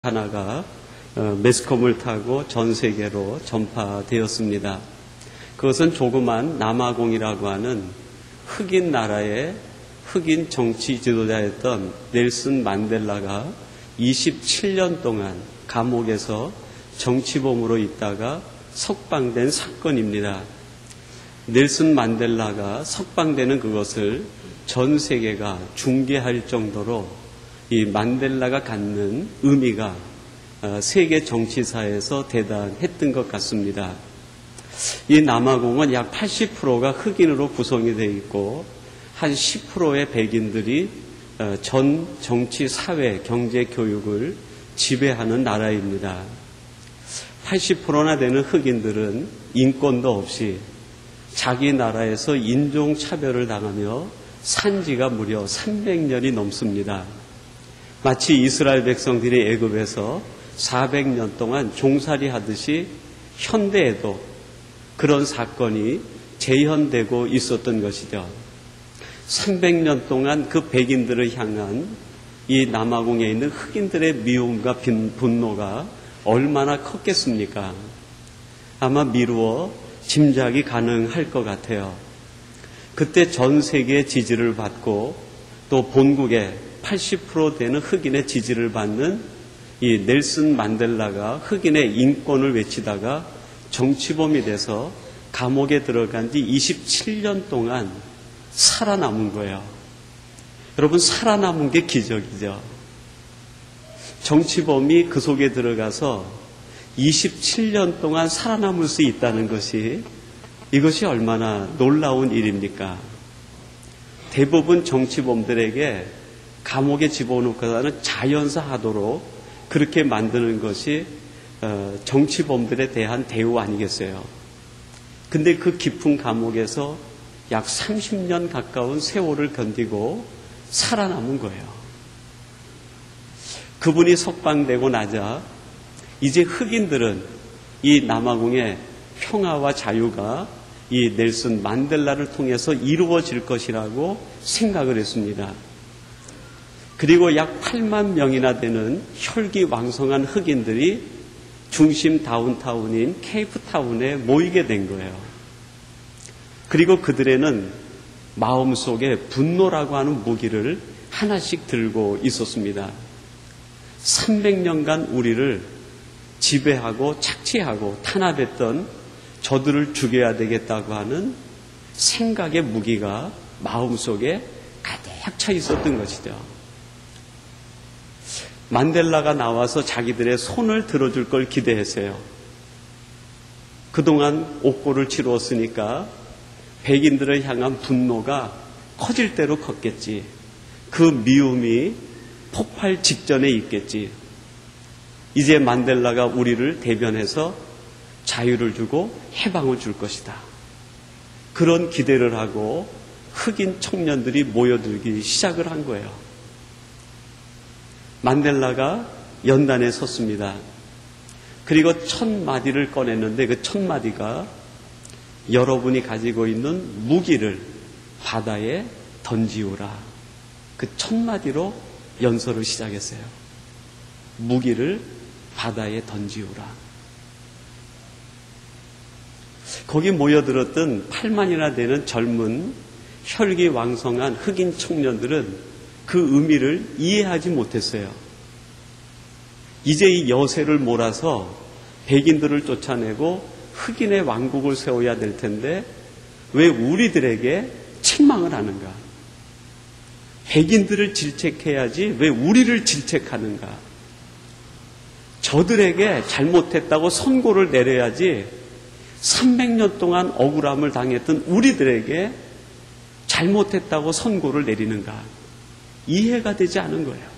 하나가 매스컴을 타고 전 세계로 전파되었습니다. 그것은 조그만 남아공이라고 하는 흑인 나라의 흑인 정치 지도자였던 넬슨 만델라가 27년 동안 감옥에서 정치범으로 있다가 석방된 사건입니다. 넬슨 만델라가 석방되는 그것을 전 세계가 중계할 정도로 이 만델라가 갖는 의미가 세계 정치사에서 대단했던 것 같습니다. 이 남아공은 약 80%가 흑인으로 구성이 되어 있고 한 10%의 백인들이 전 정치, 사회, 경제, 교육을 지배하는 나라입니다. 80%나 되는 흑인들은 인권도 없이 자기 나라에서 인종차별을 당하며 산 지가 무려 300년이 넘습니다. 마치 이스라엘 백성들이 애굽에서 400년 동안 종살이 하듯이 현대에도 그런 사건이 재현되고 있었던 것이죠. 300년 동안 그 백인들을 향한 이 남아공에 있는 흑인들의 미움과 분노가 얼마나 컸겠습니까? 아마 미루어 짐작이 가능할 것 같아요. 그때 전 세계의 지지를 받고 또 본국의 80% 되는 흑인의 지지를 받는 이 넬슨 만델라가 흑인의 인권을 외치다가 정치범이 돼서 감옥에 들어간 뒤 27년 동안 살아남은 거예요. 여러분, 살아남은 게 기적이죠. 정치범이 그 속에 들어가서 27년 동안 살아남을 수 있다는 것이 이것이 얼마나 놀라운 일입니까? 대부분 정치범들에게 감옥에 집어넣고서는 자연사 하도록 그렇게 만드는 것이 정치범들에 대한 대우 아니겠어요? 근데 그 깊은 감옥에서 약 30년 가까운 세월을 견디고 살아남은 거예요. 그분이 석방되고 나자 이제 흑인들은 이 남아공의 평화와 자유가 이 넬슨 만델라를 통해서 이루어질 것이라고 생각을 했습니다. 그리고 약 8만 명이나 되는 혈기왕성한 흑인들이 중심 다운타운인 케이프타운에 모이게 된 거예요. 그리고 그들에는 마음속에 분노라고 하는 무기를 하나씩 들고 있었습니다. 300년간 우리를 지배하고 착취하고 탄압했던 저들을 죽여야 되겠다고 하는 생각의 무기가 마음속에 가득 차 있었던 것이죠. 만델라가 나와서 자기들의 손을 들어줄 걸 기대했어요. 그동안 옥고를 치루었으니까 백인들을 향한 분노가 커질 대로 컸겠지. 그 미움이 폭발 직전에 있겠지. 이제 만델라가 우리를 대변해서 자유를 주고 해방을 줄 것이다. 그런 기대를 하고 흑인 청년들이 모여들기 시작을 한 거예요. 만델라가 연단에 섰습니다. 그리고 1000마디를 꺼냈는데 그 1000마디가 여러분이 가지고 있는 무기를 바다에 던지우라. 그 1000마디로 연설을 시작했어요. 무기를 바다에 던지우라. 거기 모여들었던 8만이나 되는 젊은 혈기왕성한 흑인 청년들은 그 의미를 이해하지 못했어요. 이제 이 여세를 몰아서 백인들을 쫓아내고 흑인의 왕국을 세워야 될 텐데 왜 우리들에게 책망을 하는가? 백인들을 질책해야지 왜 우리를 질책하는가? 저들에게 잘못했다고 선고를 내려야지 300년 동안 억울함을 당했던 우리들에게 잘못했다고 선고를 내리는가? 이해가 되지 않은 거예요.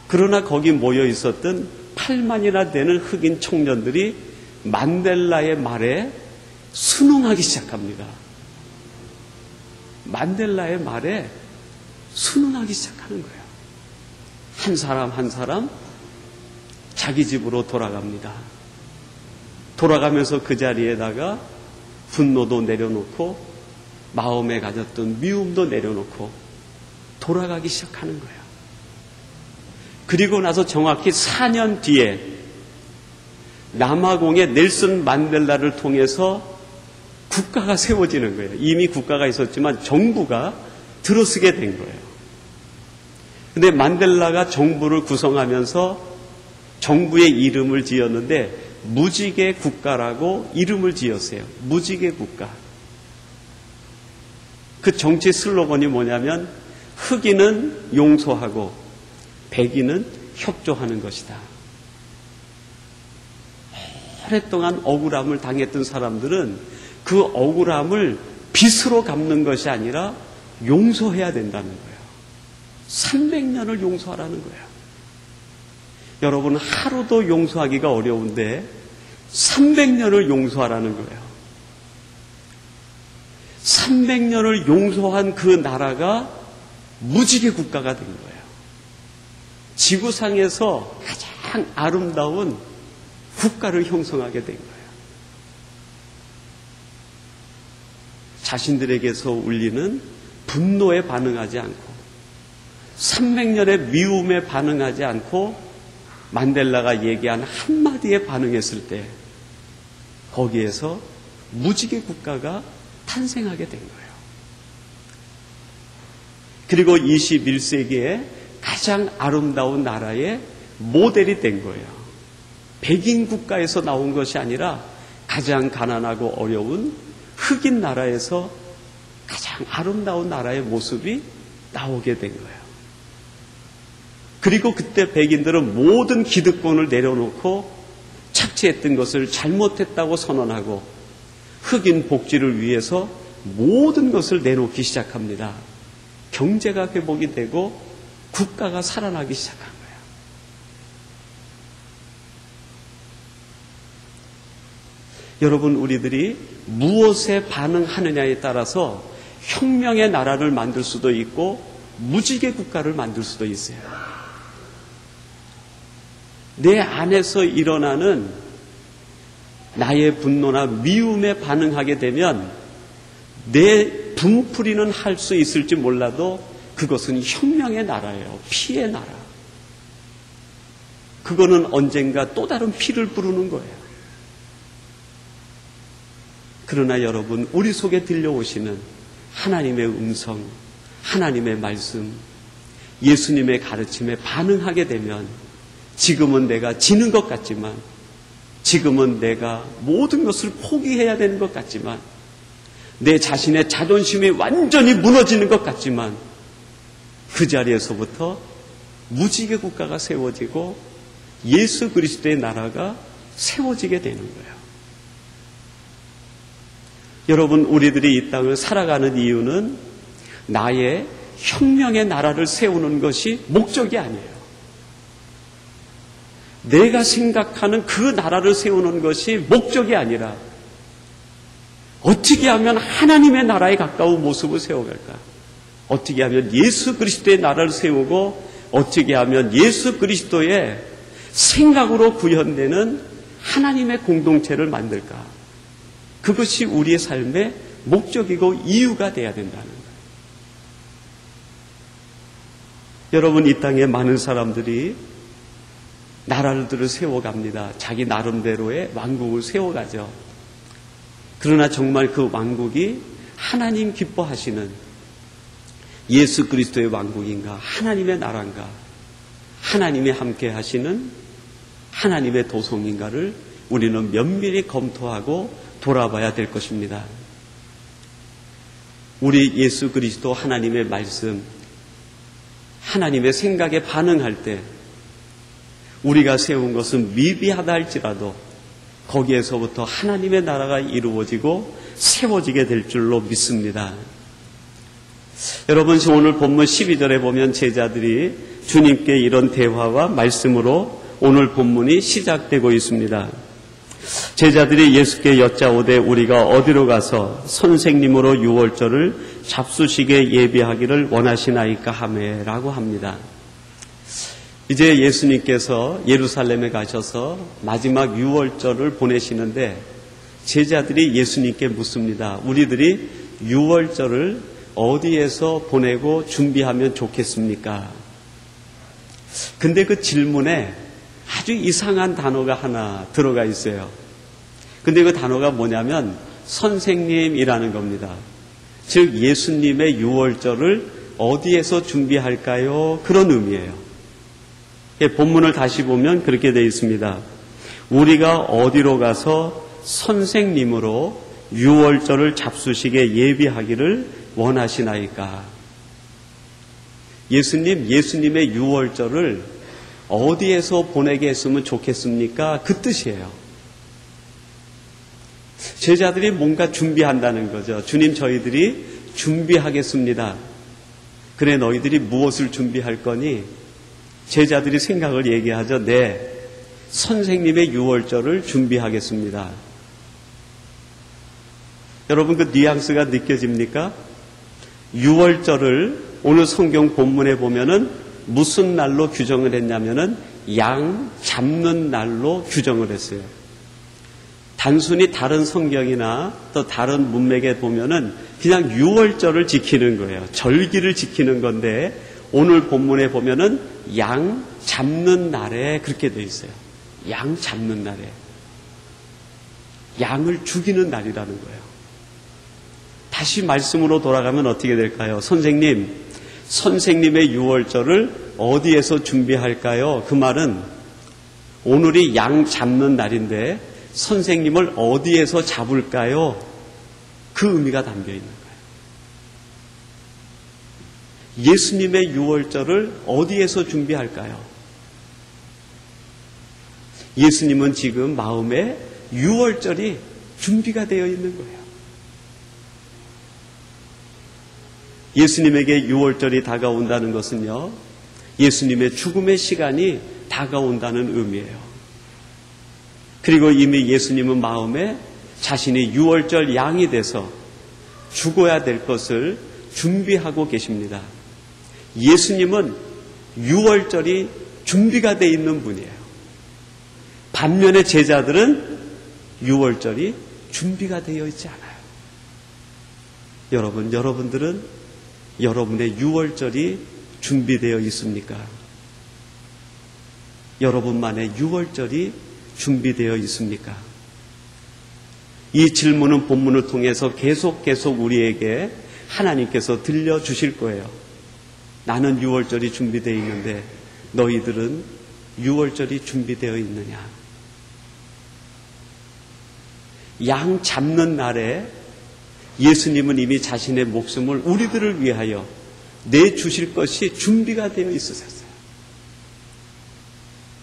그러나 거기 모여 있었던 8만이나 되는 흑인 청년들이 만델라의 말에 순응하기 시작합니다. 만델라의 말에 순응하기 시작하는 거예요. 한 사람 한 사람 자기 집으로 돌아갑니다. 돌아가면서 그 자리에다가 분노도 내려놓고 마음에 가졌던 미움도 내려놓고 돌아가기 시작하는 거예요. 그리고 나서 정확히 4년 뒤에 남아공의 넬슨 만델라를 통해서 국가가 세워지는 거예요. 이미 국가가 있었지만 정부가 들어서게 된 거예요. 근데 만델라가 정부를 구성하면서 정부의 이름을 지었는데 무지개 국가라고 이름을 지었어요. 무지개 국가. 그 정치 슬로건이 뭐냐면 흑인은 용서하고 백인은 협조하는 것이다. 오랫동안 억울함을 당했던 사람들은 그 억울함을 빚으로 갚는 것이 아니라 용서해야 된다는 거예요. 300년을 용서하라는 거예요. 여러분, 하루도 용서하기가 어려운데 300년을 용서하라는 거예요. 300년을 용서한 그 나라가 무지개 국가가 된 거예요. 지구상에서 가장 아름다운 국가를 형성하게 된 거예요. 자신들에게서 울리는 분노에 반응하지 않고 300년의 미움에 반응하지 않고 만델라가 얘기한 한마디에 반응했을 때 거기에서 무지개 국가가 탄생하게 된 거예요. 그리고 21세기에 가장 아름다운 나라의 모델이 된 거예요. 백인 국가에서 나온 것이 아니라 가장 가난하고 어려운 흑인 나라에서 가장 아름다운 나라의 모습이 나오게 된 거예요. 그리고 그때 백인들은 모든 기득권을 내려놓고 착취했던 것을 잘못했다고 선언하고 흑인 복지를 위해서 모든 것을 내놓기 시작합니다. 경제가 회복이 되고 국가가 살아나기 시작한 거예요. 여러분, 우리들이 무엇에 반응하느냐에 따라서 혁명의 나라를 만들 수도 있고 무지개 국가를 만들 수도 있어요. 내 안에서 일어나는 나의 분노나 미움에 반응하게 되면 내 분풀이는 할 수 있을지 몰라도 그것은 혁명의 나라예요. 피의 나라. 그거는 언젠가 또 다른 피를 부르는 거예요. 그러나 여러분, 우리 속에 들려오시는 하나님의 음성, 하나님의 말씀, 예수님의 가르침에 반응하게 되면 지금은 내가 지는 것 같지만, 지금은 내가 모든 것을 포기해야 되는 것 같지만, 내 자신의 자존심이 완전히 무너지는 것 같지만, 그 자리에서부터 무지개 국가가 세워지고 예수 그리스도의 나라가 세워지게 되는 거예요. 여러분, 우리들이 이 땅을 살아가는 이유는 나의 혁명의 나라를 세우는 것이 목적이 아니에요. 내가 생각하는 그 나라를 세우는 것이 목적이 아니라 어떻게 하면 하나님의 나라에 가까운 모습을 세워갈까? 어떻게 하면 예수 그리스도의 나라를 세우고 어떻게 하면 예수 그리스도의 생각으로 구현되는 하나님의 공동체를 만들까? 그것이 우리의 삶의 목적이고 이유가 돼야 된다는 거예요. 여러분, 이 땅에 많은 사람들이 나라들을 세워갑니다. 자기 나름대로의 왕국을 세워가죠. 그러나 정말 그 왕국이 하나님 기뻐하시는 예수 그리스도의 왕국인가, 하나님의 나라인가, 하나님이 함께 하시는 하나님의 도성인가를 우리는 면밀히 검토하고 돌아봐야 될 것입니다. 우리 예수 그리스도 하나님의 말씀, 하나님의 생각에 반응할 때 우리가 세운 것은 미비하다 할지라도 거기에서부터 하나님의 나라가 이루어지고 세워지게 될 줄로 믿습니다. 여러분, 오늘 본문 12절에 보면 제자들이 주님께 이런 대화와 말씀으로 오늘 본문이 시작되고 있습니다. 제자들이 예수께 여짜오되 우리가 어디로 가서 선생님으로 유월절을 잡수시게 예비하기를 원하시나이까 하매라고 합니다. 이제 예수님께서 예루살렘에 가셔서 마지막 유월절을 보내시는데 제자들이 예수님께 묻습니다. 우리들이 유월절을 어디에서 보내고 준비하면 좋겠습니까? 근데 그 질문에 아주 이상한 단어가 하나 들어가 있어요. 근데 그 단어가 뭐냐면 선생님이라는 겁니다. 즉 예수님의 유월절을 어디에서 준비할까요? 그런 의미예요. 본문을 다시 보면 그렇게 되어 있습니다. 우리가 어디로 가서 선생님으로 유월절을 잡수시게 예비하기를 원하시나이까? 예수님의 유월절을 어디에서 보내게 했으면 좋겠습니까? 그 뜻이에요. 제자들이 뭔가 준비한다는 거죠. 주님, 저희들이 준비하겠습니다. 그래, 너희들이 무엇을 준비할 거니? 제자들이 생각을 얘기하죠. 네, 선생님의 유월절을 준비하겠습니다. 여러분, 그 뉘앙스가 느껴집니까? 유월절을 오늘 성경 본문에 보면은 무슨 날로 규정을 했냐면은 양 잡는 날로 규정을 했어요. 단순히 다른 성경이나 또 다른 문맥에 보면은 그냥 유월절을 지키는 거예요. 절기를 지키는 건데 오늘 본문에 보면은 양 잡는 날에 그렇게 돼 있어요. 양 잡는 날에. 양을 죽이는 날이라는 거예요. 다시 말씀으로 돌아가면 어떻게 될까요? 선생님의 유월절을 어디에서 준비할까요? 그 말은 오늘이 양 잡는 날인데 선생님을 어디에서 잡을까요? 그 의미가 담겨 있는 거예요. 예수님의 유월절을 어디에서 준비할까요? 예수님은 지금 마음에 유월절이 준비가 되어 있는 거예요. 예수님에게 유월절이 다가온다는 것은요, 예수님의 죽음의 시간이 다가온다는 의미예요. 그리고 이미 예수님은 마음에 자신이 유월절 양이 돼서 죽어야 될 것을 준비하고 계십니다. 예수님은 유월절이 준비가 되어 있는 분이에요. 반면에 제자들은 유월절이 준비가 되어 있지 않아요. 여러분들은 여러분의 유월절이 준비되어 있습니까? 여러분만의 유월절이 준비되어 있습니까? 이 질문은 본문을 통해서 계속 우리에게 하나님께서 들려주실 거예요. 나는 유월절이 준비되어 있는데 너희들은 유월절이 준비되어 있느냐? 양 잡는 날에 예수님은 이미 자신의 목숨을 우리들을 위하여 내주실 것이 준비가 되어 있으셨어요.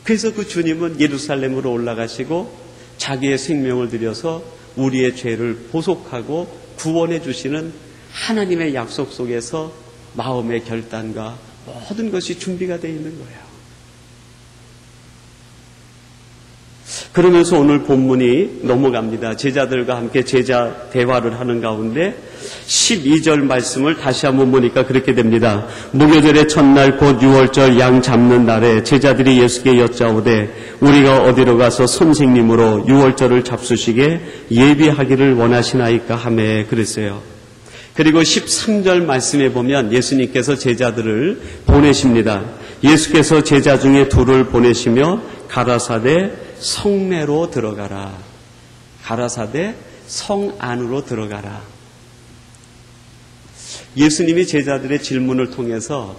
그래서 그 주님은 예루살렘으로 올라가시고 자기의 생명을 들여서 우리의 죄를 보속하고 구원해 주시는 하나님의 약속 속에서 마음의 결단과 모든 것이 준비가 되어 있는 거예요. 그러면서 오늘 본문이 넘어갑니다. 제자들과 함께 제자 대화를 하는 가운데 12절 말씀을 다시 한번 보니까 그렇게 됩니다. 무교절의 첫날 곧 유월절 양 잡는 날에 제자들이 예수께 여짜오되 우리가 어디로 가서 선생님으로 유월절을 잡수시게 예비하기를 원하시나이까 하매 그랬어요. 그리고 13절 말씀에 보면 예수님께서 제자들을 보내십니다. 예수께서 제자 중에 둘을 보내시며 가라사대 성내로 들어가라. 가라사대 성 안으로 들어가라. 예수님이 제자들의 질문을 통해서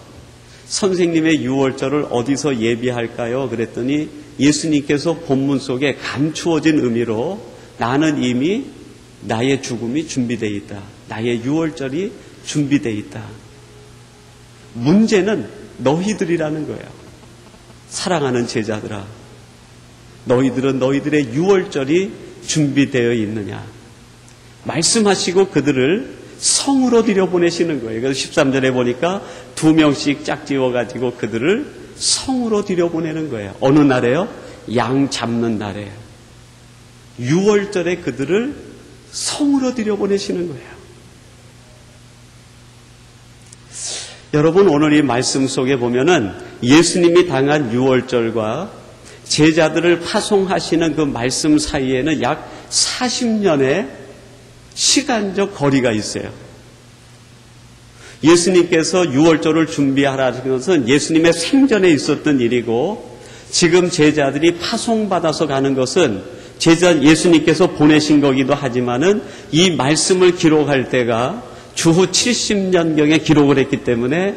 선생님의 유월절을 어디서 예비할까요? 그랬더니 예수님께서 본문 속에 감추어진 의미로 나는 이미 나의 죽음이 준비되어 있다. 나의 유월절이 준비되어 있다. 문제는 너희들이라는 거예요. 사랑하는 제자들아, 너희들은 너희들의 유월절이 준비되어 있느냐? 말씀하시고 그들을 성으로 들여보내시는 거예요. 그래서 13절에 보니까 2명씩 짝지어가지고 그들을 성으로 들여보내는 거예요. 어느 날에요? 양 잡는 날에. 유월절에 그들을 성으로 들여보내시는 거예요. 여러분, 오늘 이 말씀 속에 보면은 예수님이 당한 유월절과 제자들을 파송하시는 그 말씀 사이에는 약 40년의 시간적 거리가 있어요. 예수님께서 유월절을 준비하라는 것은 예수님의 생전에 있었던 일이고, 지금 제자들이 파송받아서 가는 것은 예수님께서 보내신 거기도 하지만은 이 말씀을 기록할 때가 주후 70년경에 기록을 했기 때문에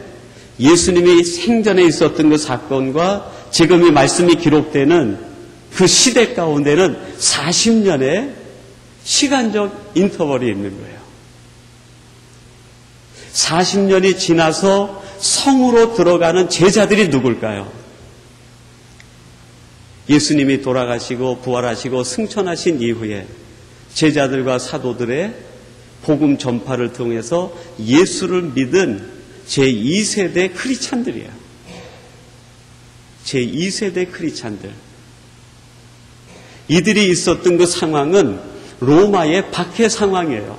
예수님이 생전에 있었던 그 사건과 지금 이 말씀이 기록되는 그 시대 가운데는 40년의 시간적 인터벌이 있는 거예요. 40년이 지나서 성으로 들어가는 제자들이 누굴까요? 예수님이 돌아가시고 부활하시고 승천하신 이후에 제자들과 사도들의 복음 전파를 통해서 예수를 믿은 제2세대 크리스찬들이에요. 제2세대 크리스찬들. 이들이 있었던 그 상황은 로마의 박해 상황이에요.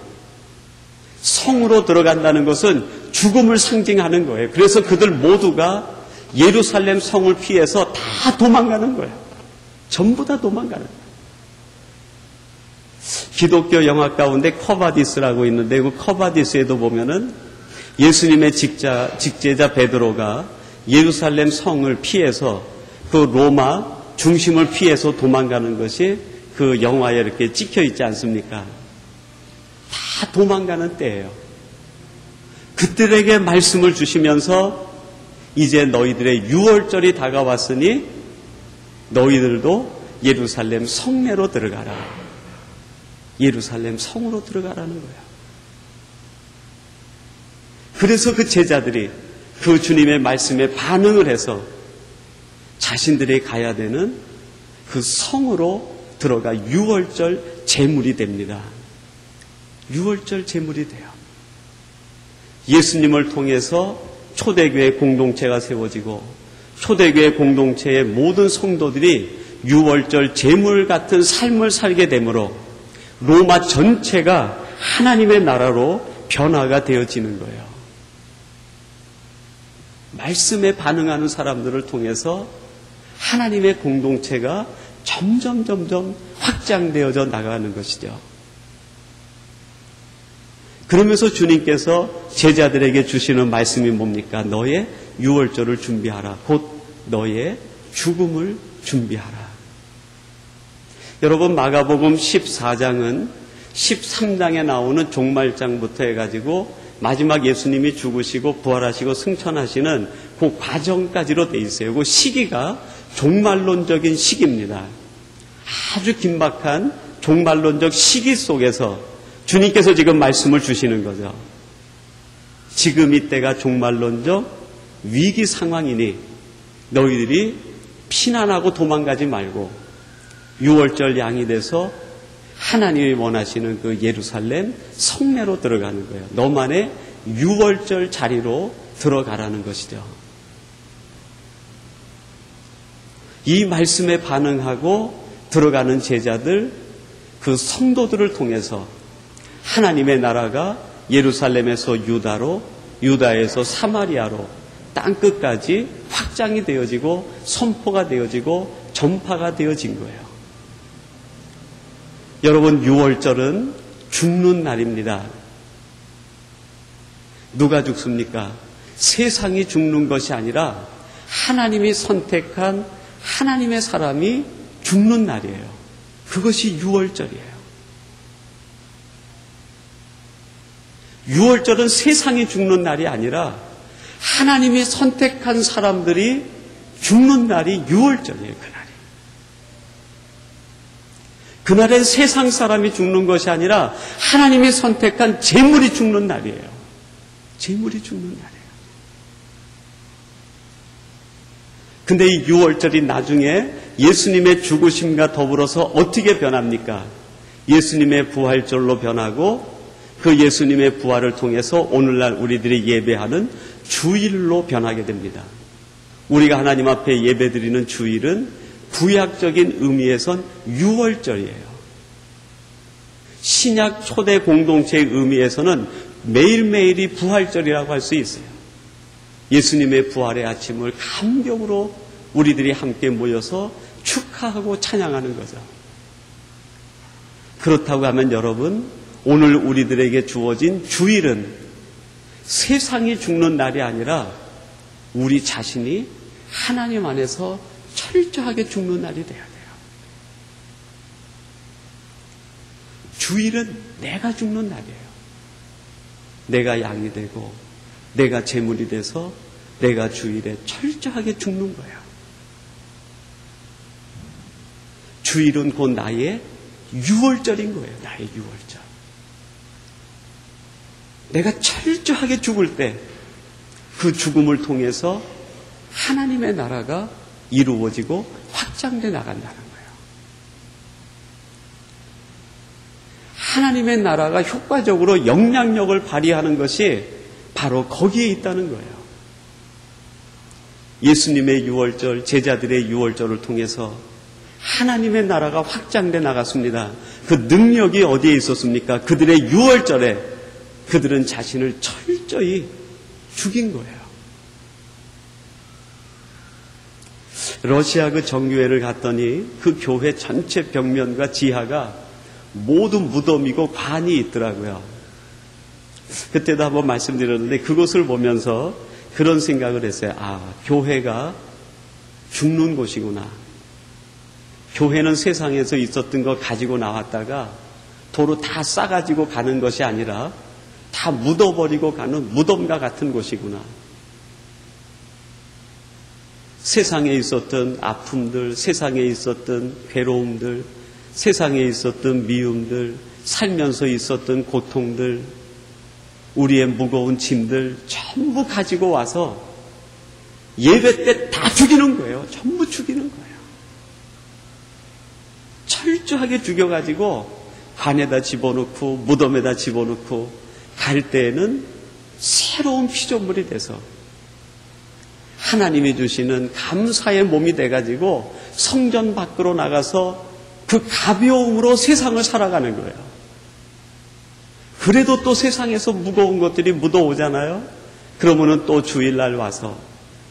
성으로 들어간다는 것은 죽음을 상징하는 거예요. 그래서 그들 모두가 예루살렘 성을 피해서 다 도망가는 거예요. 전부 다 도망가는 거예요. 기독교 영화 가운데 커바디스라고 있는데 그 커바디스에도 보면은 예수님의 직제자 베드로가 예루살렘 성을 피해서 그 로마 중심을 피해서 도망가는 것이 그 영화에 이렇게 찍혀 있지 않습니까? 다 도망가는 때예요. 그들에게 말씀을 주시면서 이제 너희들의 유월절이 다가왔으니 너희들도 예루살렘 성내로 들어가라. 예루살렘 성으로 들어가라는 거예요. 그래서 그 제자들이 그 주님의 말씀에 반응을 해서 자신들이 가야 되는 그 성으로 들어가 유월절 제물이 됩니다. 유월절 제물이 돼요. 예수님을 통해서 초대교회 공동체가 세워지고 초대교회 공동체의 모든 성도들이 유월절 제물 같은 삶을 살게 되므로 로마 전체가 하나님의 나라로 변화가 되어지는 거예요. 말씀에 반응하는 사람들을 통해서 하나님의 공동체가 점점 확장되어져 나가는 것이죠. 그러면서 주님께서 제자들에게 주시는 말씀이 뭡니까? 너의 유월절을 준비하라. 곧 너의 죽음을 준비하라. 여러분, 마가복음 14장은 13장에 나오는 종말장부터 해가지고 마지막 예수님이 죽으시고 부활하시고 승천하시는 그 과정까지로 돼 있어요. 그 시기가 종말론적인 시기입니다. 아주 긴박한 종말론적 시기 속에서 주님께서 지금 말씀을 주시는 거죠. 지금 이때가 종말론적 위기 상황이니 너희들이 피난하고 도망가지 말고 유월절 양이 돼서 하나님이 원하시는 그 예루살렘 성내로 들어가는 거예요. 너만의 유월절 자리로 들어가라는 것이죠. 이 말씀에 반응하고 들어가는 제자들, 그 성도들을 통해서 하나님의 나라가 예루살렘에서 유다로, 유다에서 사마리아로 땅끝까지 확장이 되어지고 선포가 되어지고 전파가 되어진 거예요. 여러분, 유월절은 죽는 날입니다. 누가 죽습니까? 세상이 죽는 것이 아니라 하나님이 선택한 하나님의 사람이 죽는 날이에요. 그것이 유월절이에요. 유월절은 세상이 죽는 날이 아니라 하나님이 선택한 사람들이 죽는 날이 유월절이에요. 그날엔 세상 사람이 죽는 것이 아니라 하나님이 선택한 재물이 죽는 날이에요. 재물이 죽는 날이에요. 근데 이 유월절이 나중에 예수님의 죽으심과 더불어서 어떻게 변합니까? 예수님의 부활절로 변하고 그 예수님의 부활을 통해서 오늘날 우리들이 예배하는 주일로 변하게 됩니다. 우리가 하나님 앞에 예배드리는 주일은 구약적인 의미에선 유월절이에요. 신약 초대 공동체의 의미에서는 매일매일이 부활절이라고 할 수 있어요. 예수님의 부활의 아침을 감격으로 우리들이 함께 모여서 축하하고 찬양하는 거죠. 그렇다고 하면 여러분, 오늘 우리들에게 주어진 주일은 세상이 죽는 날이 아니라 우리 자신이 하나님 안에서 철저하게 죽는 날이 돼야 돼요. 주일은 내가 죽는 날이에요. 내가 양이 되고 내가 제물이 돼서 내가 주일에 철저하게 죽는 거야. 주일은 곧 나의 유월절인 거예요. 나의 유월절. 내가 철저하게 죽을 때 그 죽음을 통해서 하나님의 나라가 이루어지고 확장돼 나간다는 거예요. 하나님의 나라가 효과적으로 영향력을 발휘하는 것이 바로 거기에 있다는 거예요. 예수님의 유월절, 제자들의 유월절을 통해서 하나님의 나라가 확장돼 나갔습니다. 그 능력이 어디에 있었습니까? 그들의 유월절에 그들은 자신을 철저히 죽인 거예요. 러시아 그 정교회를 갔더니 그 교회 전체 벽면과 지하가 모두 무덤이고 관이 있더라고요. 그때도 한번 말씀드렸는데 그것을 보면서 그런 생각을 했어요. 아, 교회가 죽는 곳이구나. 교회는 세상에서 있었던 거 가지고 나왔다가 도로 다 싸가지고 가는 것이 아니라 다 묻어버리고 가는 무덤과 같은 곳이구나. 세상에 있었던 아픔들, 세상에 있었던 괴로움들, 세상에 있었던 미움들, 살면서 있었던 고통들, 우리의 무거운 짐들 전부 가지고 와서 예배 때 다 죽이는 거예요. 전부 죽이는 거예요. 철저하게 죽여가지고 관에다 집어넣고 무덤에다 집어넣고 갈 때에는 새로운 피조물이 돼서 하나님이 주시는 감사의 몸이 돼가지고 성전 밖으로 나가서 그 가벼움으로 세상을 살아가는 거예요. 그래도 또 세상에서 무거운 것들이 묻어오잖아요. 그러면은 또 주일날 와서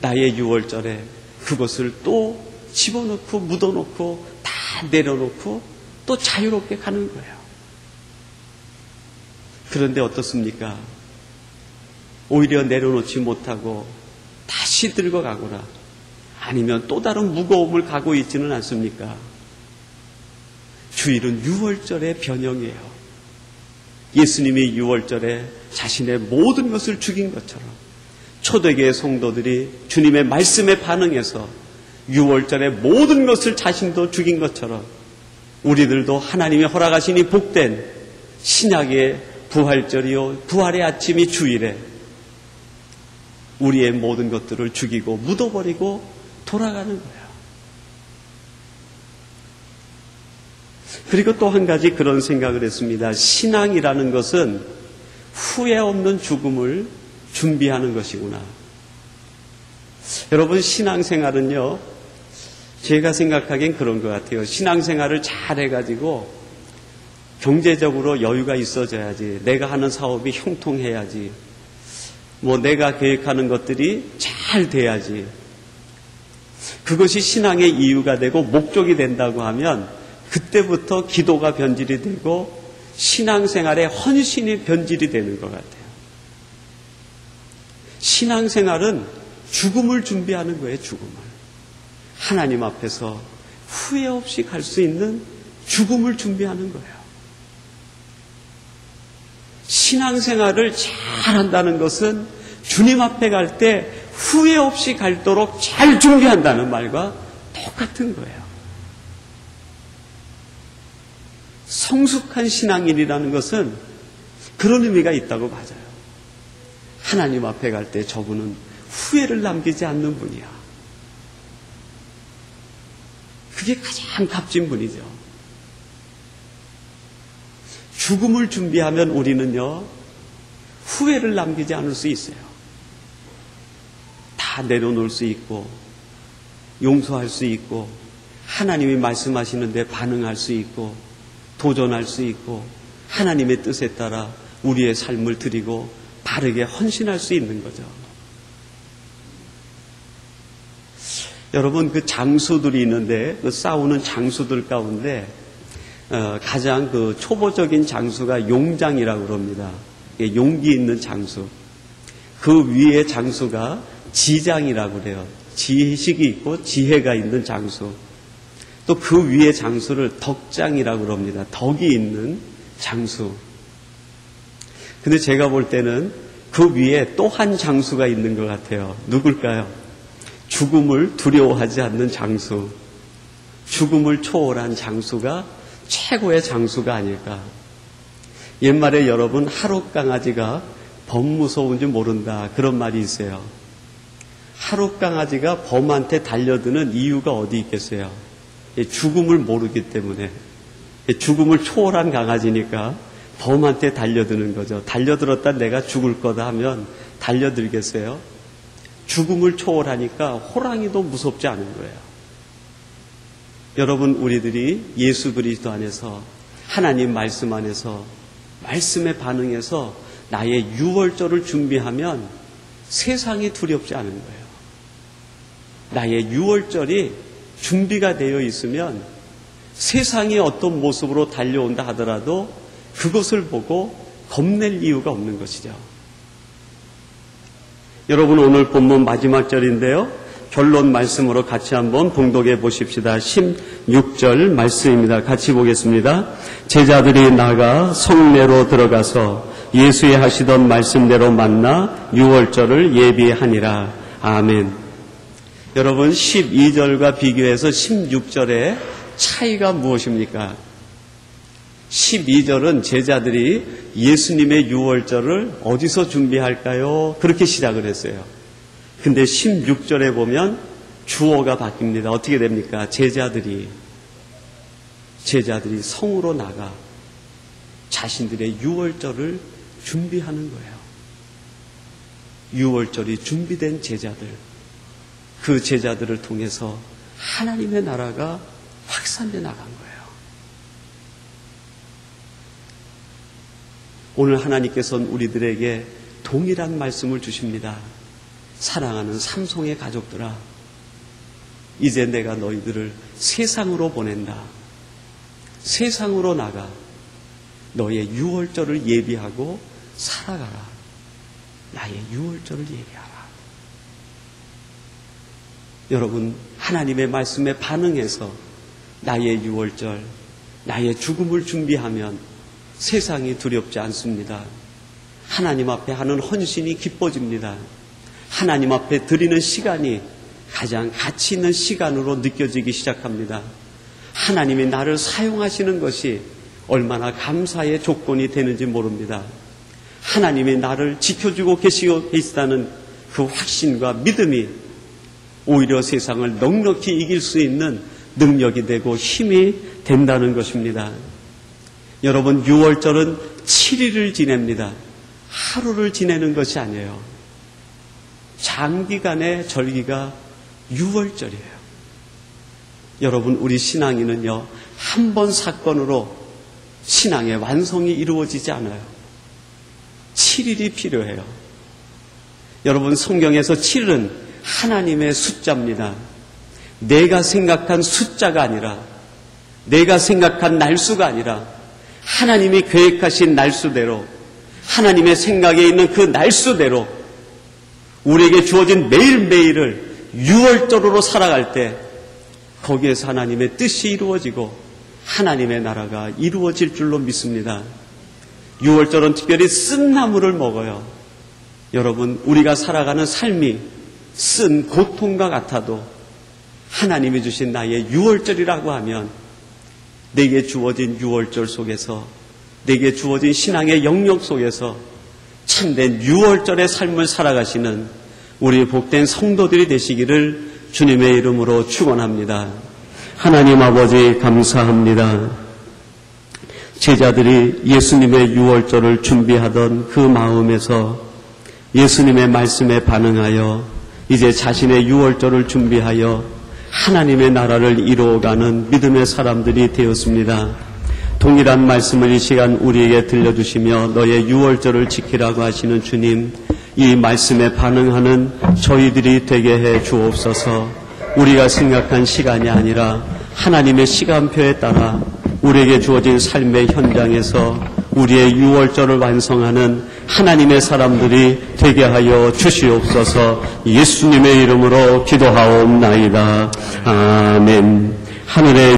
나의 유월절에 그것을 또 집어넣고 묻어놓고 다 내려놓고 또 자유롭게 가는 거예요. 그런데 어떻습니까? 오히려 내려놓지 못하고 다시 들고 가거나 아니면 또 다른 무거움을 가고 있지는 않습니까? 주일은 유월절의 변형이에요. 예수님이 유월절에 자신의 모든 것을 죽인 것처럼 초대교회 성도들이 주님의 말씀에 반응해서 유월절에 모든 것을 자신도 죽인 것처럼 우리들도 하나님이 허락하시니 복된 신약의 부활절이요 부활의 아침이 주일에 우리의 모든 것들을 죽이고 묻어버리고 돌아가는 거예요. 그리고 또 한 가지 그런 생각을 했습니다. 신앙이라는 것은 후회 없는 죽음을 준비하는 것이구나. 여러분, 신앙생활은요, 제가 생각하기엔 그런 것 같아요. 신앙생활을 잘 해가지고 경제적으로 여유가 있어져야지, 내가 하는 사업이 형통해야지, 내가 계획하는 것들이 잘 돼야지, 그것이 신앙의 이유가 되고 목적이 된다고 하면 그때부터 기도가 변질이 되고 신앙생활의 헌신이 변질이 되는 것 같아요. 신앙생활은 죽음을 준비하는 거예요. 죽음을. 하나님 앞에서 후회 없이 갈 수 있는 죽음을 준비하는 거예요. 신앙생활을 잘한다는 것은 주님 앞에 갈 때 후회 없이 갈도록 잘 준비한다는 말과 똑같은 거예요. 성숙한 신앙인이라는 것은 그런 의미가 있다고 맞아요. 하나님 앞에 갈 때 저분은 후회를 남기지 않는 분이야. 그게 가장 값진 분이죠. 죽음을 준비하면 우리는요, 후회를 남기지 않을 수 있어요. 다 내려놓을 수 있고, 용서할 수 있고, 하나님이 말씀하시는데 반응할 수 있고, 도전할 수 있고, 하나님의 뜻에 따라 우리의 삶을 드리고 바르게 헌신할 수 있는 거죠. 여러분, 그 장수들이 있는데, 그 싸우는 장수들 가운데 가장 그 초보적인 장수가 용장이라고 그럽니다. 용기 있는 장수. 그 위의 장소가 지장이라고 그래요. 지식이 있고 지혜가 있는 장소. 또 그 위의 장소를 덕장이라고 그럽니다. 덕이 있는 장소. 근데 제가 볼 때는 그 위에 또 한 장수가 있는 것 같아요. 누굴까요? 죽음을 두려워하지 않는 장수. 죽음을 초월한 장수가 최고의 장수가 아닐까. 옛말에 여러분, 하룻강아지가 범 무서운지 모른다, 그런 말이 있어요. 하룻강아지가 범한테 달려드는 이유가 어디 있겠어요? 죽음을 모르기 때문에. 죽음을 초월한 강아지니까 범한테 달려드는 거죠. 달려들었다 내가 죽을 거다 하면 달려들겠어요? 죽음을 초월하니까 호랑이도 무섭지 않은 거예요. 여러분, 우리들이 예수 그리스도 안에서, 하나님 말씀 안에서, 말씀에 반응해서 나의 유월절을 준비하면 세상이 두렵지 않은 거예요. 나의 유월절이 준비가 되어 있으면 세상이 어떤 모습으로 달려온다 하더라도 그것을 보고 겁낼 이유가 없는 것이죠. 여러분, 오늘 본문 마지막 절인데요. 결론 말씀으로 같이 한번 봉독해 보십시다. 16절 말씀입니다. 같이 보겠습니다. 제자들이 나가 성내로 들어가서 예수의 하시던 말씀대로 만나 유월절을 예비하니라. 아멘. 여러분, 12절과 비교해서 16절의 차이가 무엇입니까? 12절은 제자들이 예수님의 유월절을 어디서 준비할까요? 그렇게 시작을 했어요. 근데 16절에 보면 주어가 바뀝니다. 어떻게 됩니까? 제자들이 성으로 나가 자신들의 유월절을 준비하는 거예요. 유월절이 준비된 제자들, 그 제자들을 통해서 하나님의 나라가 확산돼 나간 거예요. 오늘 하나님께서는 우리들에게 동일한 말씀을 주십니다. 사랑하는 삼송의 가족들아, 이제 내가 너희들을 세상으로 보낸다. 세상으로 나가 너의 유월절을 예비하고 살아가라. 나의 유월절을 예비하라. 여러분, 하나님의 말씀에 반응해서 나의 유월절, 나의 죽음을 준비하면 세상이 두렵지 않습니다. 하나님 앞에 하는 헌신이 기뻐집니다. 하나님 앞에 드리는 시간이 가장 가치 있는 시간으로 느껴지기 시작합니다. 하나님이 나를 사용하시는 것이 얼마나 감사의 조건이 되는지 모릅니다. 하나님이 나를 지켜주고 계시다는 그 확신과 믿음이 오히려 세상을 넉넉히 이길 수 있는 능력이 되고 힘이 된다는 것입니다. 여러분, 유월절은 7일을 지냅니다. 하루를 지내는 것이 아니에요. 장기간의 절기가 유월절이에요. 여러분, 우리 신앙인은요, 한 번 사건으로 신앙의 완성이 이루어지지 않아요. 7일이 필요해요. 여러분, 성경에서 7일은 하나님의 숫자입니다. 내가 생각한 숫자가 아니라, 내가 생각한 날수가 아니라 하나님이 계획하신 날수대로, 하나님의 생각에 있는 그 날수대로 우리에게 주어진 매일매일을 유월절으로 살아갈 때 거기에서 하나님의 뜻이 이루어지고 하나님의 나라가 이루어질 줄로 믿습니다. 유월절은 특별히 쓴 나물을 먹어요. 여러분, 우리가 살아가는 삶이 쓴 고통과 같아도 하나님이 주신 나의 유월절이라고 하면 내게 주어진 유월절 속에서, 내게 주어진 신앙의 영역 속에서 참된 유월절의 삶을 살아가시는 우리 복된 성도들이 되시기를 주님의 이름으로 축원합니다. 하나님 아버지, 감사합니다. 제자들이 예수님의 유월절을 준비하던 그 마음에서 예수님의 말씀에 반응하여 이제 자신의 유월절을 준비하여 하나님의 나라를 이루어가는 믿음의 사람들이 되었습니다. 동일한 말씀을 이 시간 우리에게 들려주시며 너의 유월절을 지키라고 하시는 주님, 이 말씀에 반응하는 저희들이 되게 해 주옵소서. 우리가 생각한 시간이 아니라 하나님의 시간표에 따라 우리에게 주어진 삶의 현장에서 우리의 유월절을 완성하는 하나님의 사람들이 되게 하여 주시옵소서. 예수님의 이름으로 기도하옵나이다. 아멘. 하늘의